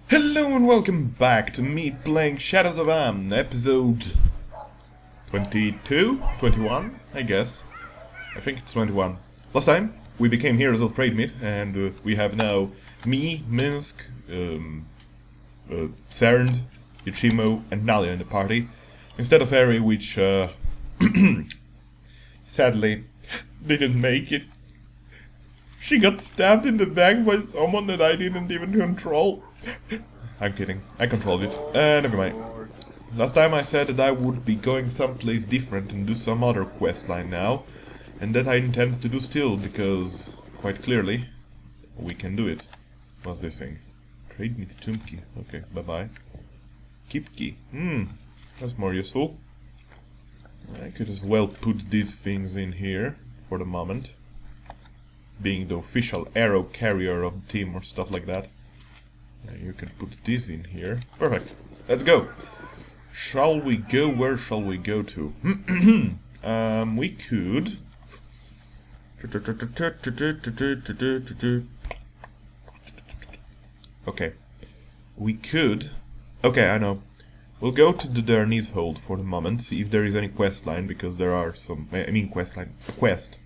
Hello and welcome back to me playing Shadows of Am, episode 22? 21, I guess. I think it's 21. Last time we became heroes of trade meat, and we have now me, Minsk, Sarend, Ichimo, and Nalia in the party, instead of Eri, which sadly didn't make it. She got stabbed in the back by someone that I didn't even control. I'm kidding. I controlled it. Never mind. Last time I said that I would be going someplace different and do some other questline now. And that I intend to do still, because, quite clearly, we can do it. What's this thing? Trade meat Tumki. Okay, bye-bye. Kipki. That's more useful. I could as well put these things in here, for the moment. Being the official arrow carrier of the team or stuff like that. You can put this in here. Perfect. Let's go. Shall we go? Where shall we go to? We could... Okay. We could... Okay, I know. We'll go to the Derni's hold for the moment, see if there is any quest line, because there are some... I mean quest line. A quest.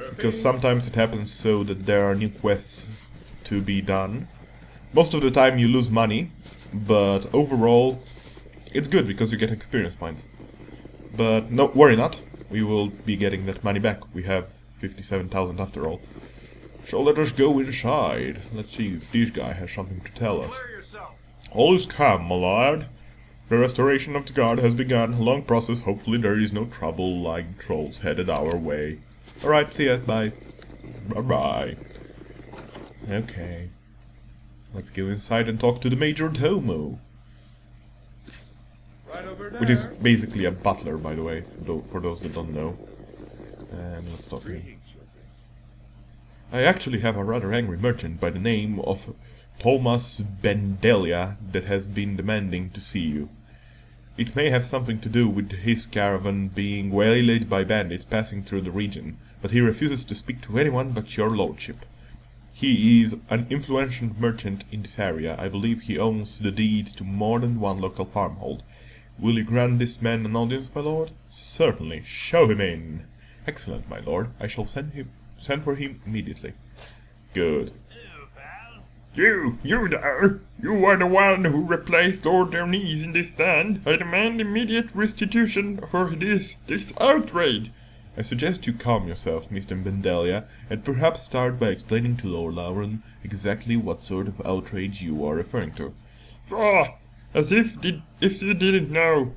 Because sometimes it happens so that there are new quests to be done. Most of the time you lose money, but overall it's good because you get experience points. But no, worry not, we will be getting that money back. We have 57,000 after all. So let us go inside. Let's see if this guy has something to tell us. All is calm, my lad. The restoration of the guard has begun. A long process. Hopefully there is no trouble like trolls headed our way. Alright, see ya, bye. Bye-bye. Okay. Let's go inside and talk to the Major Domo. Right over there. Which is basically a butler, by the way, for those that don't know. And let's talk to him. I actually have a rather angry merchant by the name of Thomas Bendelia that has been demanding to see you. It may have something to do with his caravan being waylaid by bandits passing through the region, but he refuses to speak to anyone but your lordship. He is an influential merchant in this area. I believe he owns the deed to more than one local farmhold. Will you grant this man an audience, my lord? Certainly. Show him in. Excellent, my lord. I shall send for him immediately. Good. You there! You are the one who replaced Lord Derni's in this stand. I demand immediate restitution for this outrage. I suggest you calm yourself, Mr. Bendelia, and perhaps start by explaining to Lord Lauren exactly what sort of outrage you are referring to. As if you didn't know.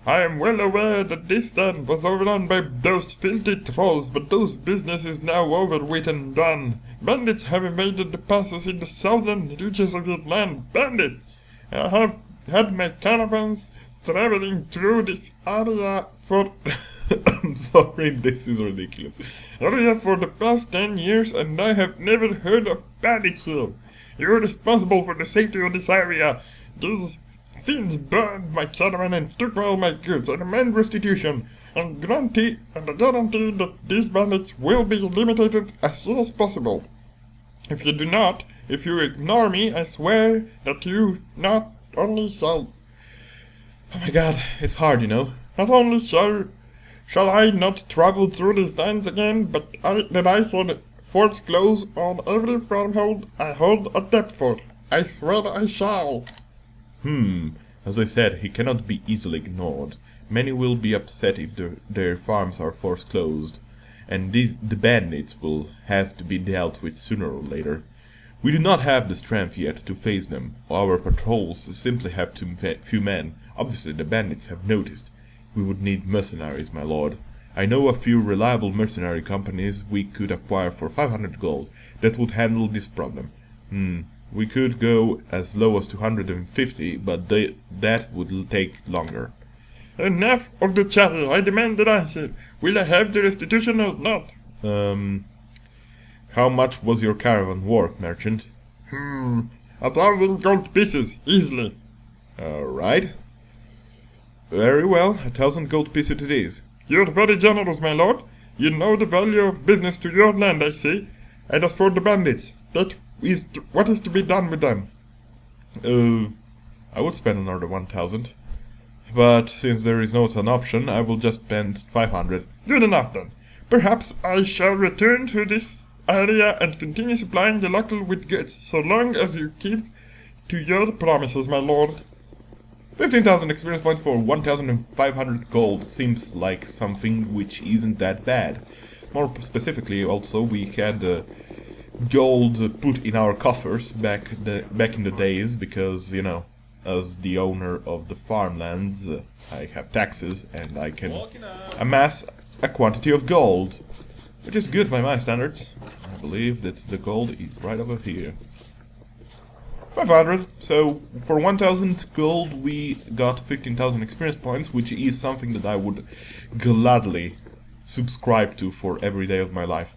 I am well aware that this stand was overrun by those filthy trolls, but those business is now over with and done. Bandits have invaded the passes in the southern reaches of your land. Bandits! I have had my caravans traveling through this area for... I'm sorry, this is ridiculous. Area for the past 10 years, and I have never heard of bandits here. You're responsible for the safety of this area. These fiends burned my caravan and took all my goods. I demand restitution, and a guarantee that these bandits will be eliminated as soon as possible. If you ignore me, I swear that you not only shall... Oh my god, it's hard, you know. Not only shall I not travel through these lands again, but I shall force close on every farmhold I hold a debt for. I swear I shall. As I said, he cannot be easily ignored. Many will be upset if their farms are forced closed, and the bandits will have to be dealt with sooner or later. We do not have the strength yet to face them. Our patrols simply have too few men. Obviously the bandits have noticed. We would need mercenaries, my lord. I know a few reliable mercenary companies we could acquire for 500 gold that would handle this problem. We could go as low as 250, but that would take longer. Enough of the chatter. I demand an answer. Will I have the restitution or not? How much was your caravan worth, merchant? 1,000 gold pieces, easily. Alright. Very well, 1,000 gold pieces it is. You're very generous, my lord. You know the value of business to your land, I see. And as for the bandits, what is to be done with them? I would spend another 1,000. But since there is not an option, I will just spend 500. Good enough then. Perhaps I shall return to this area and continue supplying the local with goods, so long as you keep to your promises, my lord. 15,000 experience points for 1,500 gold seems like something which isn't that bad. More specifically, also, we had gold put in our coffers back in the days because, you know, as the owner of the farmlands, I have taxes and I can amass a quantity of gold, which is good by my standards. I believe that the gold is right over here. 500, so for 1,000 gold we got 15,000 experience points, which is something that I would gladly subscribe to for every day of my life.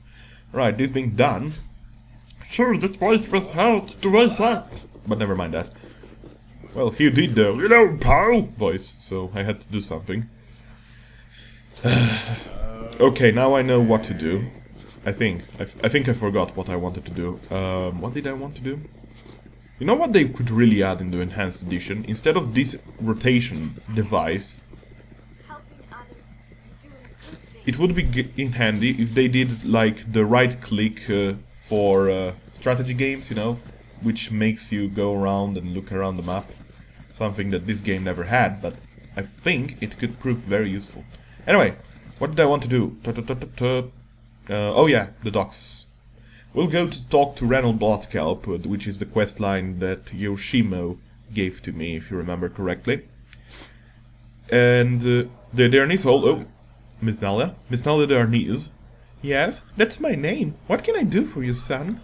Right, this being done... Sure, that voice was hard to voice act. But never mind that. Well, he did though, You know, pal! voice, so I had to do something. Okay, now I know what to do. I think I forgot what I wanted to do. What did I want to do? You know what they could really add in the enhanced edition? Instead of this rotation device, it would be in handy if they did like the right click for strategy games, you know, which makes you go around and look around the map. Something that this game never had, but I think it could prove very useful. Anyway, what did I want to do? Oh yeah, the docks. We'll go to talk to Ranald Bloodscalp, which is the quest line that Yoshimo gave to me, if you remember correctly. And the Darnese Hall. Oh, Miss Nalia? Miss Nalia Darnese? Yes, that's my name. What can I do for you, son?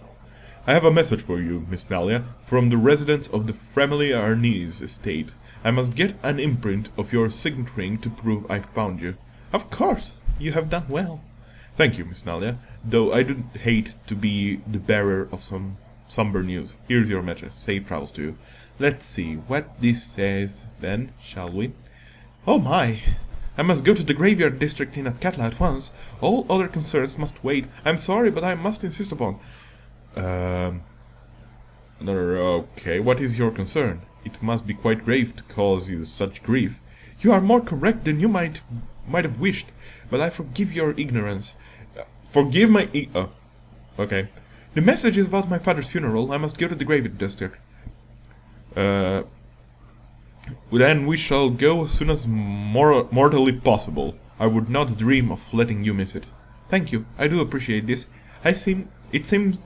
I have a message for you, Miss Nalia, from the residents of the family Arnese estate. I must get an imprint of your signet ring to prove I found you. Of course, you have done well. Thank you, Miss Nalia, though I do hate to be the bearer of some somber news. Here's your message. Safe travels to you. Let's see what this says, then, shall we? Oh my! I must go to the graveyard district in Atkatla at once. All other concerns must wait. I'm sorry, but I must insist upon... Okay, what is your concern? It must be quite grave to cause you such grief. You are more correct than you might have wished, but I forgive your ignorance. Forgive my okay. The message is about my father's funeral. I must go to the graveyard district. Then we shall go as soon as mortally possible. I would not dream of letting you miss it. Thank you. I do appreciate this. It seems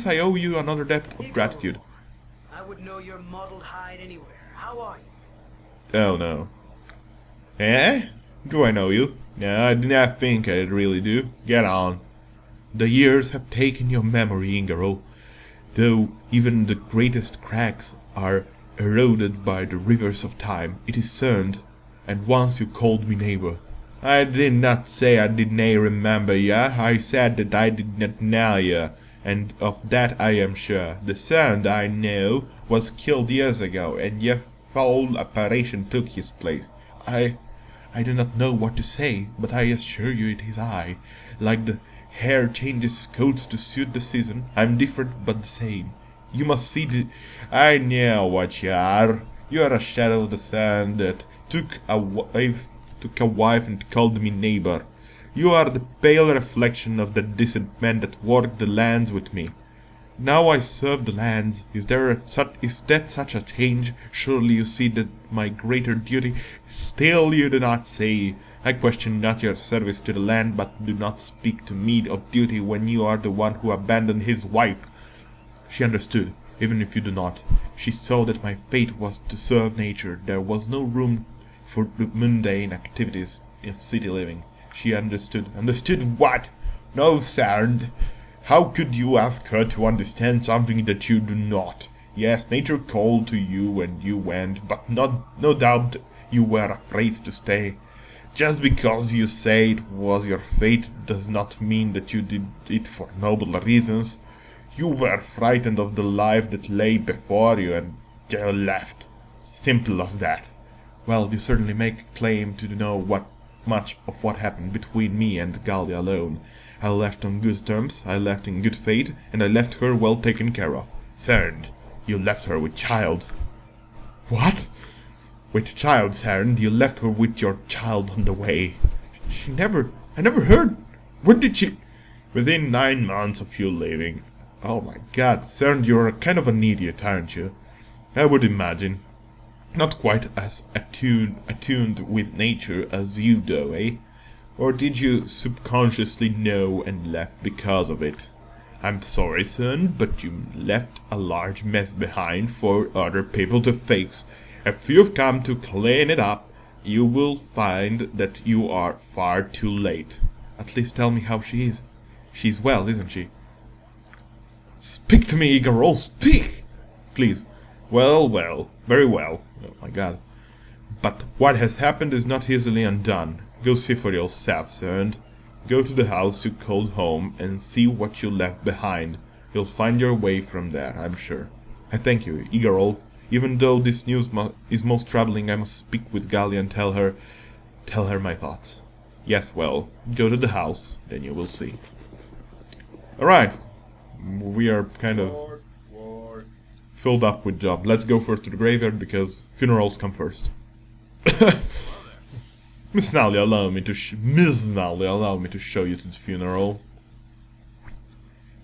I owe you another debt of gratitude. I would know your mottled hide anywhere. How are you? Oh no. Eh? Do I know you? No, I do not think I really do. Get on. The years have taken your memory, Ingaro, though even the greatest cracks are eroded by the rivers of time. It is certain, and once you called me neighbor. I did not say I did not remember ya. I said that I did not know ya, and of that I am sure. The son I know was killed years ago, and your foul apparition took his place. I do not know what to say, but I assure you it is I. Like the hair changes coats to suit the season, I am different but the same. You must see I know what you are. You are a shadow of the sun that took a wife and called me neighbor. You are the pale reflection of the decent men that worked the lands with me. Now I serve the lands. Is that such a change? Surely you see that my greater duty. Still you do not say. I question not your service to the land, but do not speak to me of duty when you are the one who abandoned his wife. She understood, even if you do not. She saw that my fate was to serve nature. There was no room for the mundane activities of city living. She understood. Understood what? No, sir. How could you ask her to understand something that you do not? Yes, nature called to you when you went, but no doubt you were afraid to stay. Just because you say it was your fate does not mean that you did it for noble reasons. You were frightened of the life that lay before you and you left. Simple as that. Well, you certainly make claim to know much of what happened between me and Galia alone. I left on good terms, I left in good faith, and I left her well taken care of. Cerned. You left her with child. What? With child, Saren? You left her with your child on the way. I never heard. When did she... Within 9 months of you leaving. Oh my god, Saren, you're kind of an idiot, aren't you? I would imagine. Not quite as attuned with nature as you do, eh? Or did you subconsciously know and left because of it? I'm sorry, son, but you left a large mess behind for other people to fix. If you've come to clean it up, you will find that you are far too late. At least tell me how she is. She's well, isn't she? Speak to me, Igor, speak! Please. Well, very well. Oh my god. But what has happened is not easily undone. Go see for yourself, son. Go to the house you called home and see what you left behind. You'll find your way from there, I'm sure. I thank you, Igor. Even though this news is most troubling, I must speak with Gallia and tell her my thoughts. Yes, well, go to the house, then you will see. Alright, we are kind of filled up with job. Let's go first to the graveyard, because funerals come first. Miss Nally, allow me to show you to the funeral.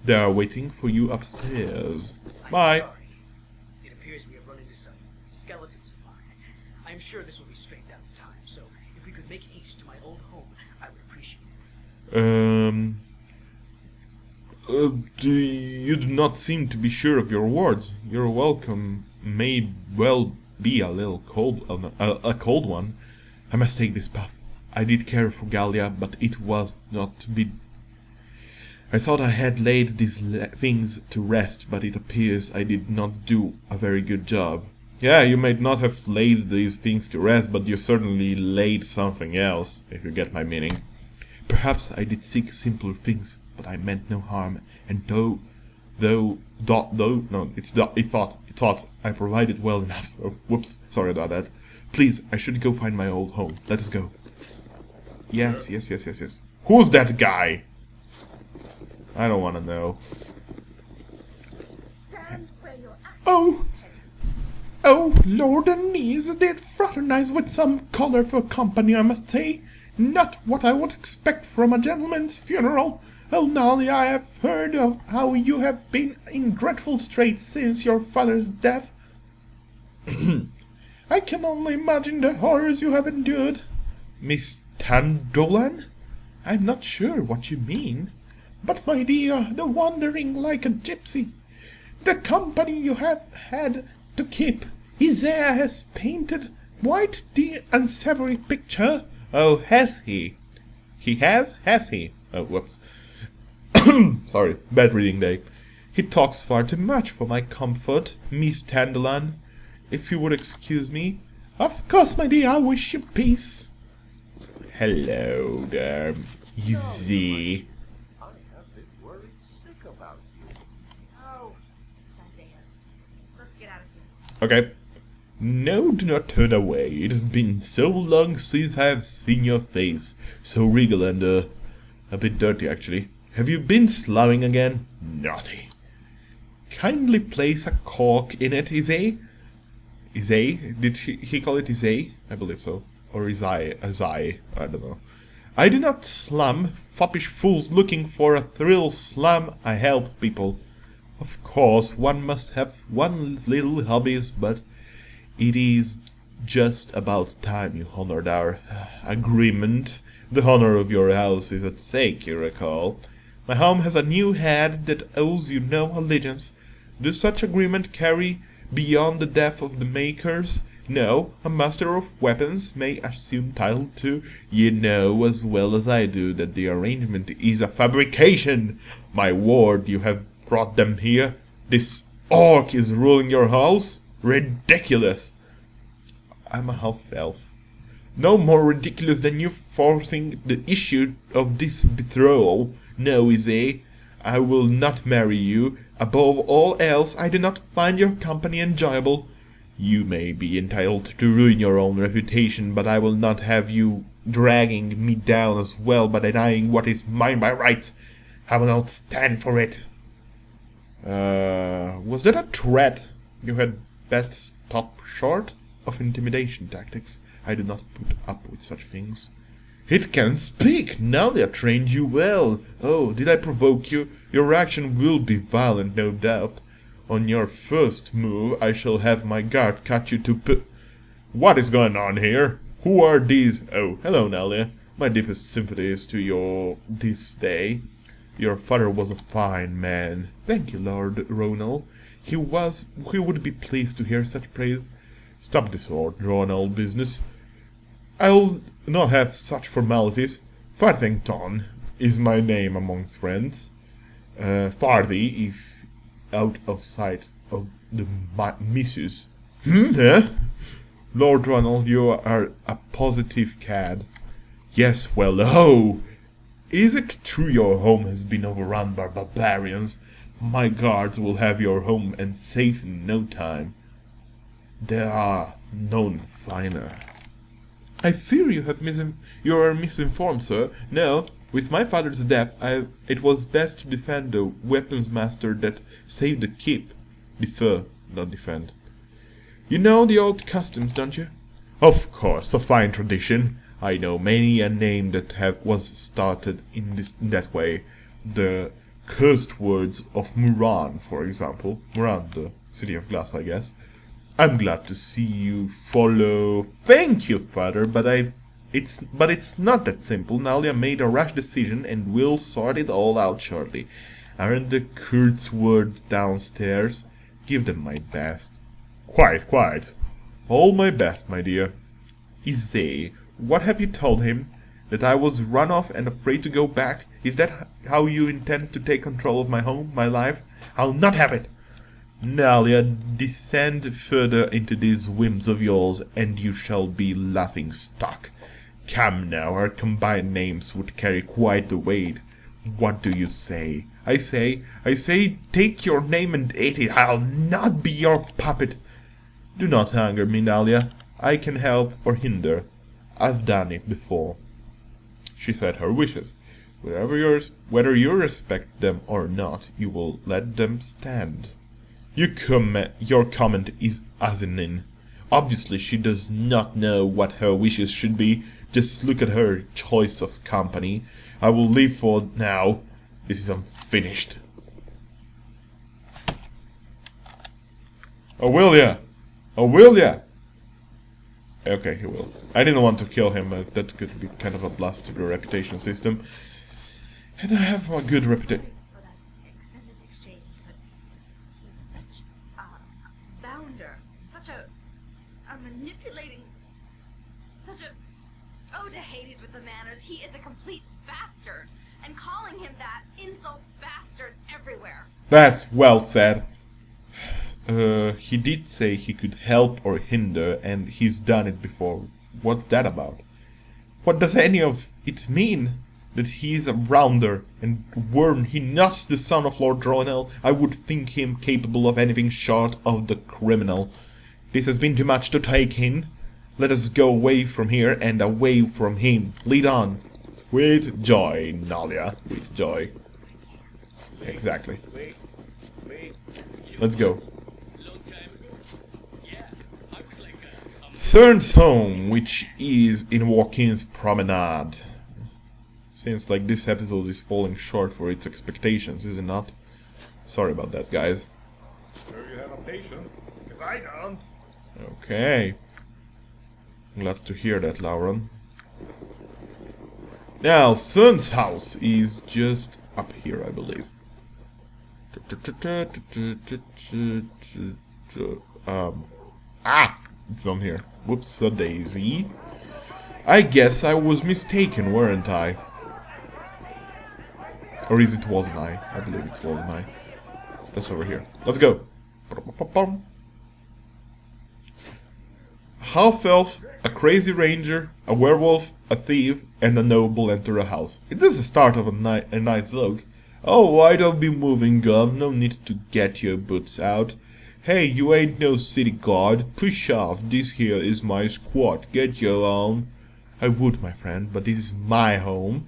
They are waiting for you upstairs. Bye. It appears we have run into some skeletons of mine. I am sure this will be straightened out in time, so if we could make haste to my old home, I would appreciate it. You do not seem to be sure of your words. Your welcome may well be a little cold, a cold one. I must take this path. I did care for Gallia, but it was not to be. I thought I had laid these things to rest, but it appears I did not do a very good job. Yeah, you might not have laid these things to rest, but you certainly laid something else, if you get my meaning. Perhaps I did seek simpler things, but I meant no harm, and it thought I provided well enough. Oh, whoops, sorry about that. Please, I should go find my old home. Let's go. Yes. Who's that guy? I don't want to know. Stand where you're at. Oh, Lord and Niece did fraternize with some colorful company, I must say. Not what I would expect from a gentleman's funeral. Oh, Nally, I have heard of how you have been in dreadful straits since your father's death. I can only imagine the horrors you have endured. Miss Tandolan? I'm not sure what you mean. But, my dear, the wandering like a gypsy. The company you have had to keep. Isaiah has painted quite the unsavory picture. Oh, has he? He has he? Oh, whoops. Sorry, bad reading day. He talks far too much for my comfort, Miss Tandolan. If you would excuse me. Of course, my dear, I wish you peace. Hello there, Easy. I have been worried sick about you. Oh, Isaiah. Let's get out of here. Okay. No, do not turn away. It has been so long since I have seen your face. So regal and, a bit dirty, actually. Have you been sloughing again? Naughty. Kindly place a cork in it, Isay. Isay? Did he call it Isay? I believe so. Or Isai. I don't know. I do not slum. Foppish fools looking for a thrill slum. I help people. Of course, one must have one's little hobbies, but it is just about time you honored our agreement. The honor of your house is at stake, you recall. My home has a new head that owes you no allegiance. Does such agreement carry beyond the death of the makers? No, a master of weapons may assume title to. You know as well as I do that the arrangement is a fabrication. My word, you have brought them here. This orc is ruling your house? Ridiculous. I'm a half-elf. No more ridiculous than you forcing the issue of this betrothal. No, Izzy, I will not marry you. Above all else, I do not find your company enjoyable. You may be entitled to ruin your own reputation, but I will not have you dragging me down as well by denying what is mine by right. I will not stand for it. Was that a threat? You had best stop short of intimidation tactics. I do not put up with such things. It can speak! Now they have trained you well! Oh, did I provoke you? Your reaction will be violent, no doubt. On your first move, I shall have my guard cut you to What is going on here? Who are these? Oh, hello, Nalia. My deepest sympathies to your this day. Your father was a fine man. Thank you, Lord Ronald. He would be pleased to hear such praise. Stop this old drawn-out business. I'll not have such formalities. Farthington is my name amongst friends. Farthy, if out of sight of the missus. Eh? Lord Ronald, you are a positive cad. Yes, well, oh! Is it true your home has been overrun by barbarians? My guards will have your home and safe in no time. There are none finer. I fear you are misinformed, sir. No, with my father's death, it was best to defend the weapons master that saved the keep. Defer, not defend. You know the old customs, don't you? Of course, a fine tradition. I know many a name that was started in that way. The cursed words of Muran, for example. Muran, the city of glass, I guess. I'm glad to see you follow. Thank you, father, but it's not that simple. Nalia made a rash decision and we'll sort it all out shortly. Aren't the Kurtzword downstairs? Give them my best. Quite. All my best, my dear. Isay, what have you told him? That I was run off and afraid to go back? Is that how you intend to take control of my home, my life? I'll not have it! Nalia, descend further into these whims of yours, and you shall be laughing stock. Come now, our combined names would carry quite the weight. What do you say? I say, take your name and eat it. I'll not be your puppet. Do not anger me, Nalia. I can help or hinder. I've done it before. She said her wishes. Whether you respect them or not, you will let them stand. Your comment is asinine. Obviously she does not know what her wishes should be. Just look at her choice of company. I will leave for now. This is unfinished. Oh, will ya? Okay, he will. I didn't want to kill him. That could be kind of a blast to the reputation system. And I have a good reputation. For that extended exchange, but he's such a bounder, such a manipulating, such a oh to Hades with the manners. He is a complete bastard, and calling him that insults bastards everywhere. That's well said. He did say he could help or hinder, and he's done it before. What's that about? What does any of it mean? That he is a rounder, and were he not the son of Lord Ronald, I would think him capable of anything short of the criminal. This has been too much to take in. Let us go away from here and away from him. Lead on. With joy, Nalia. With joy. Exactly. Let's go. Cern's home, which is in Joaquin's Promenade. Seems like this episode is falling short for its expectations, is it not? Sorry about that, guys. Sure you have a patience, because I don't. Okay. Glad to hear that, Lauren. Now, Cern's house is just up here, I believe. It's on here. Whoops-a-daisy. I guess I was mistaken, weren't I? Or is it wasn't I? I believe it wasn't I. That's over here. Let's go. Half-elf, a crazy ranger, a werewolf, a thief, and a noble enter a house. It is the start of a nice look. Oh, why don't be moving, Gov? No need to get your boots out. Hey, you ain't no city guard. Push off. This here is my squad. Get your own. I would, my friend, but this is my home.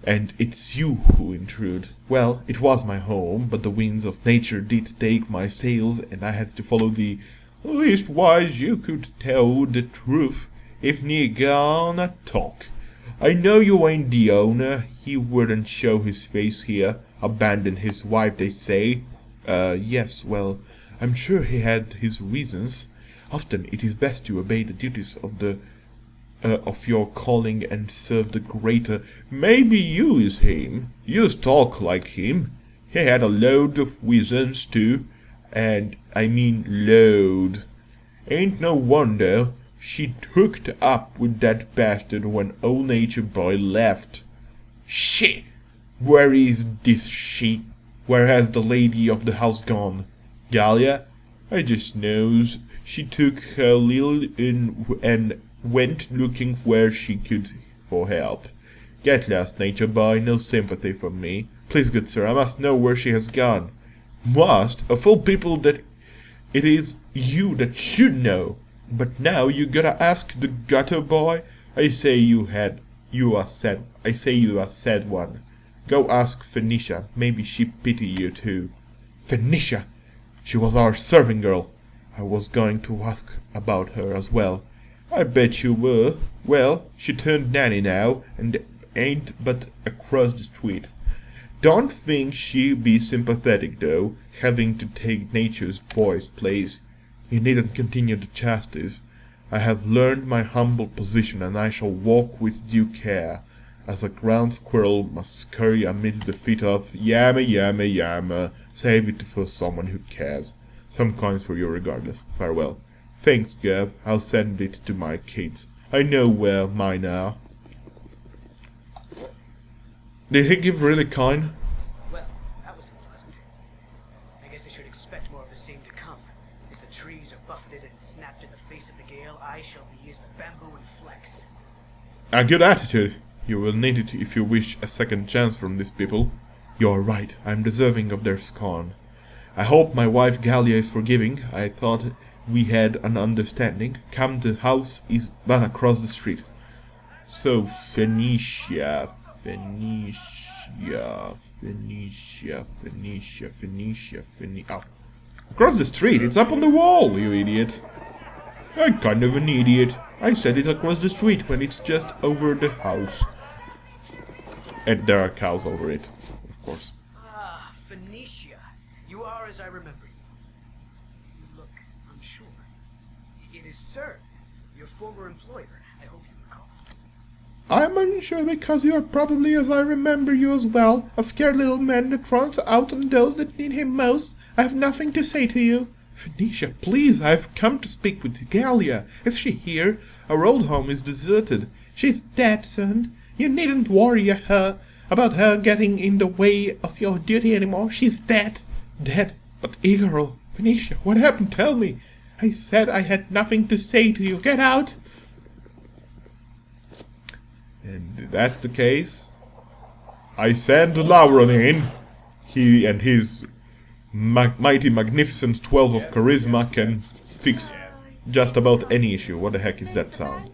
And it's you who intrude. Well, it was my home, but the winds of nature did take my sails, and I had to follow the... Leastwise, you could tell the truth if ye gonna talk. I know you ain't the owner. He wouldn't show his face here. Abandon his wife, they say. Yes, well, I'm sure he had his reasons. Often it is best to obey the duties of your calling and serve the greater. Maybe you is him. You talk like him. He had a load of reasons too, and I mean load. Ain't no wonder she hooked up with that bastard when old Nature Boy left. She! Where is this she? Where has the lady of the house gone? Gallia? I just knows she took her little and went looking where she could for help. Get lost, Nature Boy, no sympathy from me. Please, good sir, I must know where she has gone. Must? Of all people that it is you that should know. But now you gotta ask the gutter boy. I say you are said one. Go ask Phoenicia, maybe she pity you too. Phoenicia! She was our serving girl. I was going to ask about her as well. I bet you were. Well, she turned nanny now, and ain't but across the street. Don't think she be sympathetic, though, having to take Nature's Boy's place. You needn't continue the chastise. I have learned my humble position, and I shall walk with due care, as a ground squirrel must scurry amidst the feet of yammer, yammer, yammer. Save it for someone who cares. Some coins for you regardless. Farewell. Thanks, Gav. I'll send it to my kids. I know where mine are. Did he give really kind? Well, that was unpleasant. I guess I should expect more of the same to come. As the trees are buffeted and snapped in the face of the gale, I shall be as the bamboo and flex. A good attitude. You will need it if you wish a second chance from these people. You are right. I am deserving of their scorn. I hope my wife Gallia is forgiving. I thought we had an understanding. Come, the house is but across the street. So, Phoenicia. Oh. Across the street? It's up on the wall, you idiot. I'm kind of an idiot. I said it across the street when it's just over the house. And there are cows over it, of course. Ah, Phoenicia. You are as I remember you. You look unsure. It is Sir, your former employer. I hope you recall. I'm unsure because you are probably as I remember you as well. A scared little man that runs out on those that need him most. I have nothing to say to you. Phoenicia, please, I have come to speak with Gallia. Is she here? Our old home is deserted. She's dead, son. You needn't worry about her getting in the way of your duty anymore. She's dead. Dead? But Igor, Phoenicia, what happened? Tell me. I said I had nothing to say to you. Get out. And if that's the case, I send Lauron in. He and his mighty magnificent 12 of charisma can fix just about any issue. What the heck is that sound?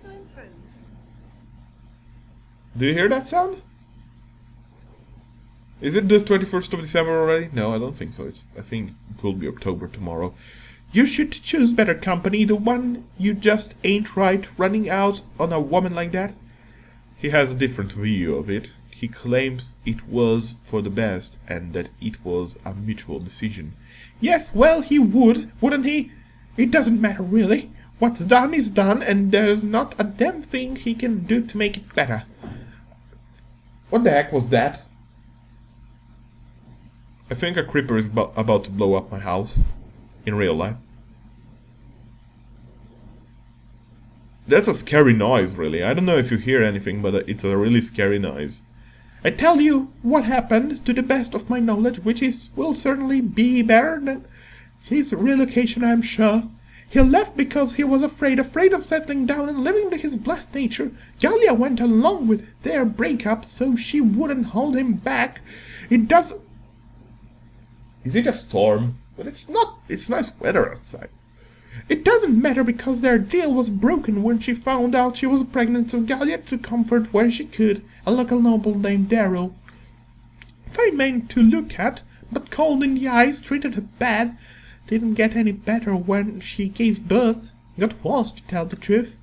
Do you hear that sound? Is it the 21st of December already? No, I don't think so. I think it will be October tomorrow. You should choose better company. The one you just ain't right running out on a woman like that. He has a different view of it. He claims it was for the best and that it was a mutual decision. Yes, well, he would, wouldn't he? It doesn't matter, really. What's done is done, and there's not a damn thing he can do to make it better. What the heck was that? I think a creeper is about to blow up my house. In real life. That's a scary noise, really. I don't know if you hear anything, but it's a really scary noise. I tell you what happened, to the best of my knowledge, which will certainly be better than his relocation, I'm sure. He left because he was afraid of settling down and living to his blessed nature. Gallia went along with their breakup so she wouldn't hold him back. It does... Is it a storm? But it's not. It's nice weather outside. It doesn't matter because their deal was broken when she found out she was pregnant, so Gallia took comfort where she could. a local noble named Daryl. Fine man to look at, but cold in the eyes, treated her bad. Didn't get any better when she gave birth. Got worse, to tell the truth.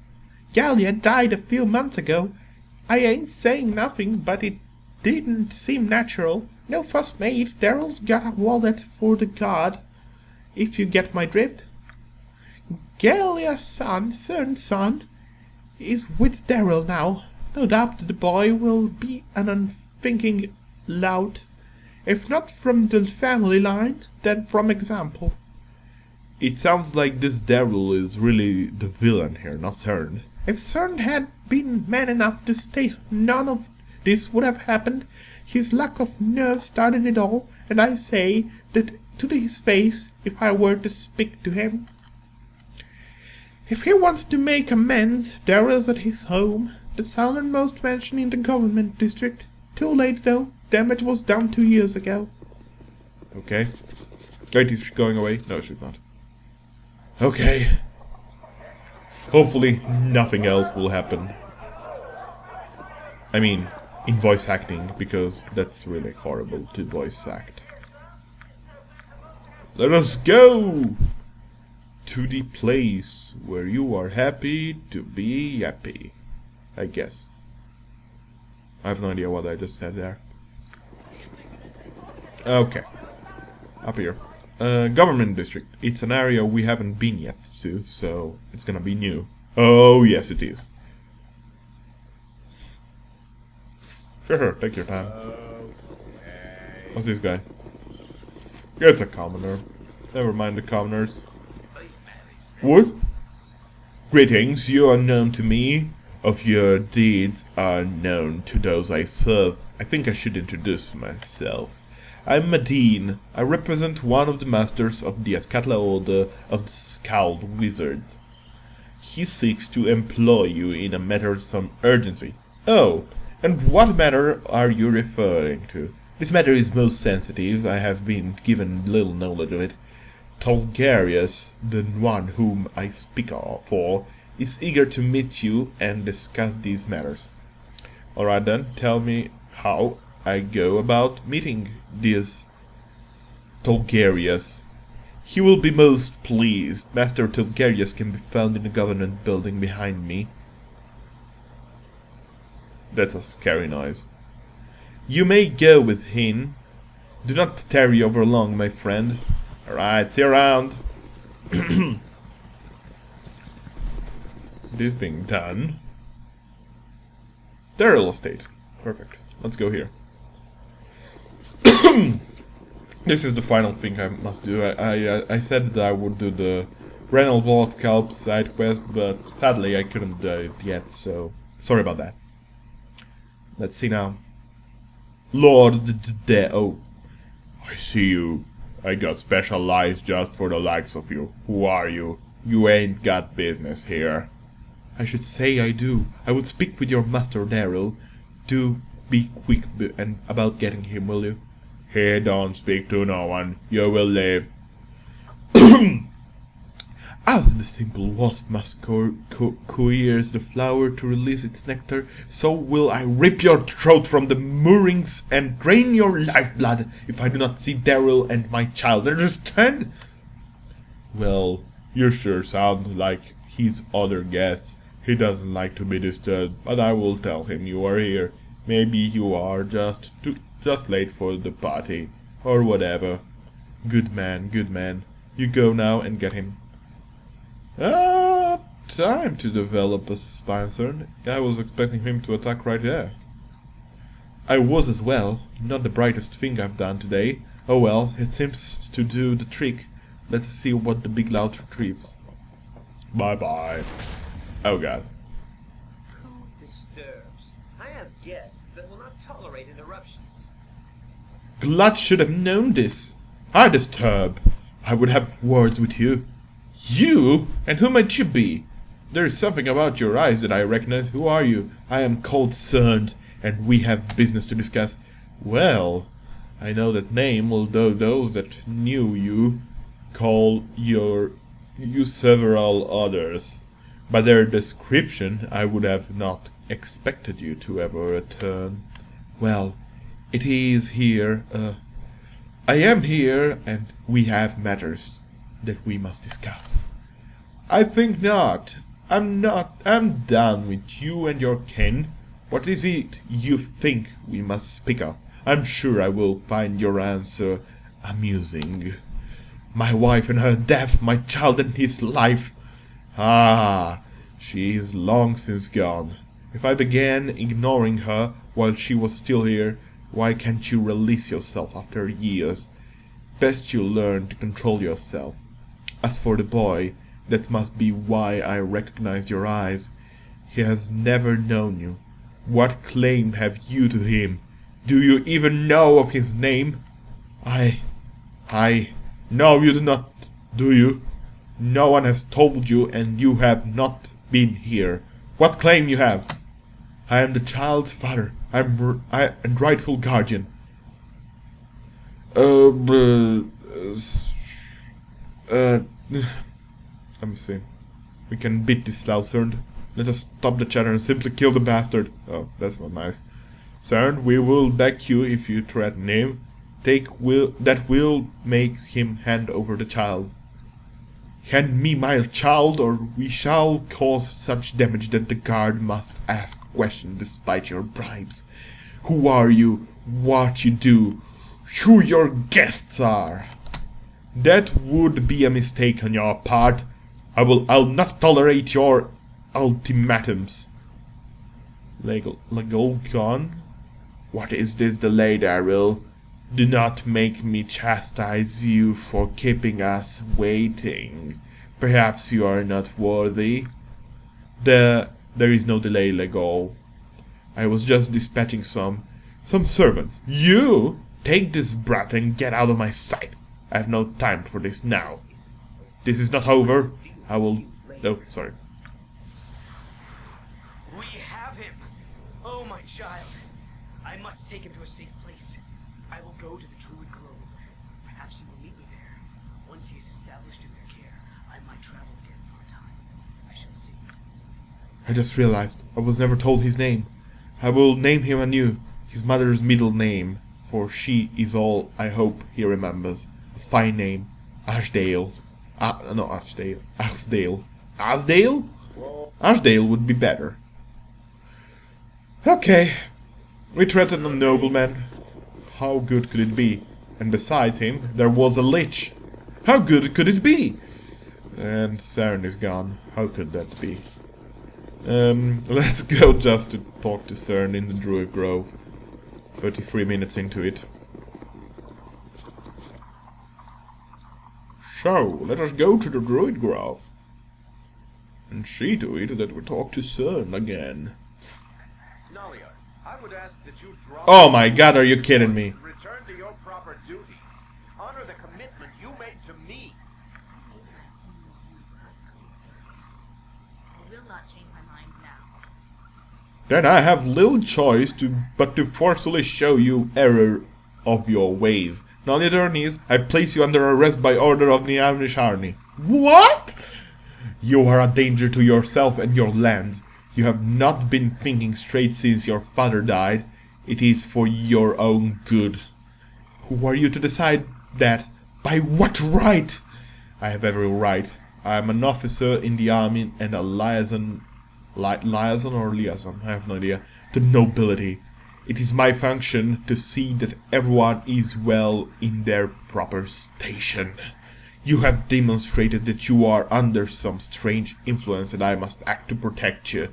Gallia died a few months ago. I ain't saying nothing, but it didn't seem natural. No fuss made. Daryl's got a wallet for the god, if you get my drift. Gallia's son, is with Daryl now. No doubt the boy will be an unthinking lout. If not from the family line, then from example. It sounds like this Daryl is really the villain here, not CERN. If CERN had been man enough to stay, none of this would have happened. His lack of nerve started it all, and I say that to his face, if I were to speak to him. If he wants to make amends, Daryl's at his home, the southernmost mansion in the government district. Too late though, damage was done 2 years ago. Okay. Wait, is she going away? No, she's not. Okay. Hopefully nothing else will happen. I mean, in voice acting, because that's really horrible to voice act. Let us go to the place where you are happy to be happy, I guess. I have no idea what I just said there. Okay. Up here. Government district. It's an area we haven't been yet to, so it's gonna be new. Oh, yes it is. Sure, take your time. What's this guy? It's a commoner. Never mind the commoners. What? Greetings, you are known to me. Of your deeds are known to those I serve. I think I should introduce myself. I'm Madine. I represent one of the masters of the Atkatla Order of the Scald Wizards. He seeks to employ you in a matter of some urgency. Oh, and what matter are you referring to? This matter is most sensitive. I have been given little knowledge of it. Tolgarius, the one whom I speak for, is eager to meet you and discuss these matters. Alright then, tell me how I go about meeting this Tolgarius. He will be most pleased. Master Tolgarius can be found in the government building behind me. That's a scary noise. You may go with him. Do not tarry over long, my friend. Alright, see you around. This being done. Daryl Estate. Perfect. Let's go here. This is the final thing I must do. I said that I would do the Renal Vault Scalp side quest, but sadly I couldn't do it yet, so sorry about that. Let's see now. Lord the oh, I see you. I got specialized just for the likes of you. Who are you? You ain't got business here. I should say I do. I would speak with your master Daryl. Do be quick and about getting him, will you? He don't speak to no one. You will live. As the simple wasp must coerce the flower to release its nectar, so will I rip your throat from the moorings and drain your lifeblood if I do not see Daryl and my child. Understand? Well, you sure sound like his other guests. He doesn't like to be disturbed, but I will tell him you are here. Maybe you are just late for the party, or whatever. Good man, good man. You go now and get him. Time to develop a spine. I was expecting him to attack right there. I was as well. Not the brightest thing I've done today. Oh well, it seems to do the trick. Let's see what the big lout retrieves. Bye-bye. Oh god. Who disturbs? I have guests that will not tolerate interruptions. Glut should have known this. I disturb. I would have words with you. You? And who might you be? There is something about your eyes that I recognize. Who are you? I am called Cerned, and we have business to discuss. Well, I know that name, although those that knew you call you several others. By their description, I would have not expected you to ever return. Well, it is here, I am here, and we have matters that we must discuss. I think not. I'm done with you and your kin. What is it you think we must speak of? I'm sure I will find your answer amusing. My wife and her death, my child and his life. Ah, she is long since gone. If I began ignoring her while she was still here, why can't you release yourself after years? Best you learn to control yourself. As for the boy, that must be why I recognized your eyes. He has never known you. What claim have you to him? Do you even know of his name? No, you do not, do you? No one has told you, and you have not been here. What claim you have? I am the child's father. I am rightful guardian. Let me see. We can beat this slough, Cern. Let us stop the chatter and simply kill the bastard. Oh, that's not nice. Cern, we will back you if you threaten him. That will make him hand over the child. Hand me my child, or we shall cause such damage that the guard must ask questions despite your bribes. Who are you? What you do? Who your guests are? That would be a mistake on your part. I'll not tolerate your ultimatums. Legal What is this delay, Daryl? Do not make me chastise you for keeping us waiting. Perhaps you are not worthy. There is no delay, Legol. I was just dispatching some servants. You? Take this brat and get out of my sight. I have no time for this now. This is not over. I will... No, sorry. We have him! Oh, my child. I must take him to a safe place. I will go to the Druid Grove. Perhaps you will meet me there. Once he is established in their care, I might travel again for a time. I shall see. I just realized I was never told his name. I will name him anew, his mother's middle name, for she is all I hope he remembers. A fine name. Ashdale. Asdale. Asdale? Ashdale would be better. Okay. We threatened a nobleman. How good could it be? And besides him, there was a lich. How good could it be? And Saren is gone. How could that be? Let's go just to talk to Cern in the Druid Grove. 33 minutes into it. So, let us go to the Druid Grove. And see to it that we talk to Cern again. Nalia, I would ask that you drop... Oh my god, are you kidding me? Return to your proper duties. Honor the commitment you made to me. I will not change my mind now. Then I have little choice but to forcefully show you error of your ways. Nalia Dernis, I place you under arrest by order of the Amnisharni. What? You are a danger to yourself and your lands. You have not been thinking straight since your father died. It is for your own good. Who are you to decide that? By what right? I have every right. I am an officer in the army and a liaison or liaison, I have no idea, to nobility. It is my function to see that everyone is well in their proper station. You have demonstrated that you are under some strange influence and I must act to protect you.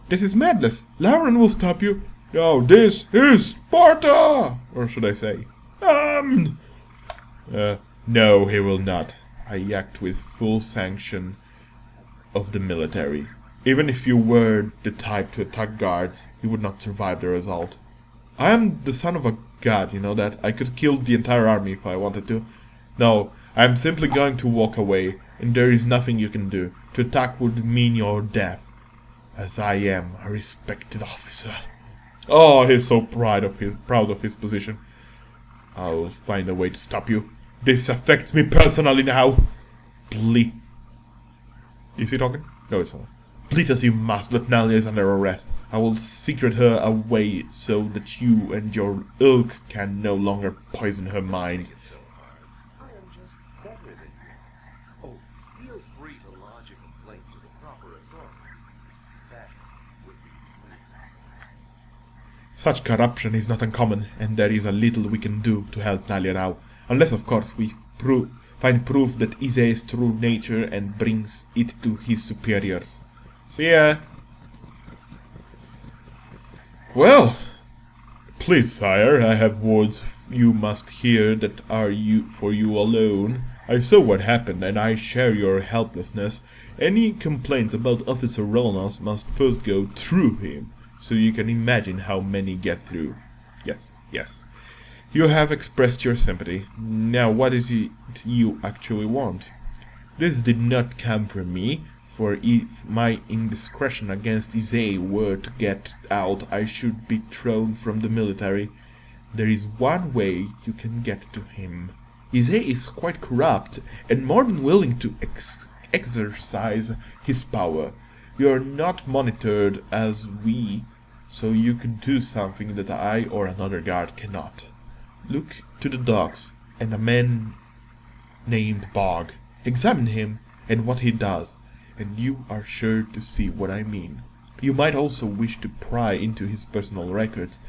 This is madness. Lauren will stop you. No, this is Sparta! Or should I say, no, he will not. I act with full sanction of the military. Even if you were the type to attack guards, you would not survive the result. I am the son of a god, you know that? I could kill the entire army if I wanted to. No, I am simply going to walk away, and there is nothing you can do. To attack would mean your death, as I am a respected officer. Oh, he's so proud of his position. I'll find a way to stop you. This affects me personally now. Please. Is he talking? No, it's not. Bleed as you must, but Nalia is under arrest. I will secret her away so that you and your ilk can no longer poison her mind. I am just better than you. Oh, feel free to lodge a complaint to the proper authority. That would be Such corruption is not uncommon, and there is a little we can do to help Nalia now. Unless, of course, we find proof that Ise's true nature and brings it to his superiors. See ya! Well, please, sire, I have words you must hear that are for you alone. I saw what happened, and I share your helplessness. Any complaints about Officer Rolnos must first go through him, so you can imagine how many get through. Yes. You have expressed your sympathy. Now what is it you actually want? This did not come from me, for if my indiscretion against Ise were to get out, I should be thrown from the military. There is one way you can get to him. Ise is quite corrupt, and more than willing to exercise his power. You are not monitored as we, so you can do something that I or another guard cannot. Look to the docks, and a man named Bog. Examine him and what he does, and you are sure to see what I mean. You might also wish to pry into his personal records.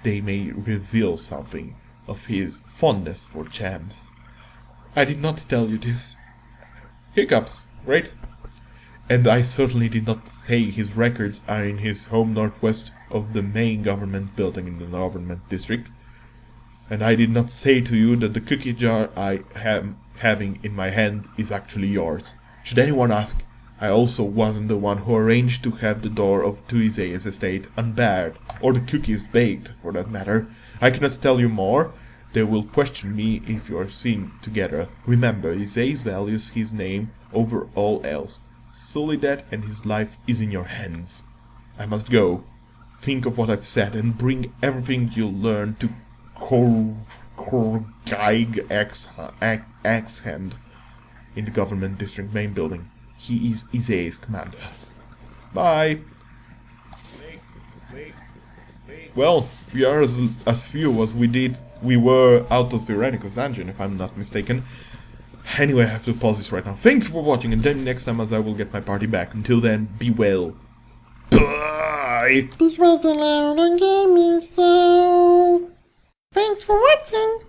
They may reveal something of his fondness for champs. I did not tell you this. Hiccups, right? And I certainly did not say his records are in his home northwest of the main government building in the government district. And I did not say to you that the cookie jar I am having in my hand is actually yours. Should anyone ask, I also wasn't the one who arranged to have the door of Tuise's estate unbarred, or the cookies baked, for that matter. I cannot tell you more. They will question me if you are seen together. Remember, Ise values his name over all else. Solely that, and his life is in your hands. I must go. Think of what I've said, and bring everything you learn to Korgaig Axehand in the government district main building. He is Ise's commander. Bye. Well, we are as few as we were out of Theoreticus Dungeon, if I'm not mistaken. Anyway, I have to pause this right now. Thanks for watching, and then next time as I will get my party back. Until then, be well. Bye! This was the Loud on Gaming Show. Thanks for watching.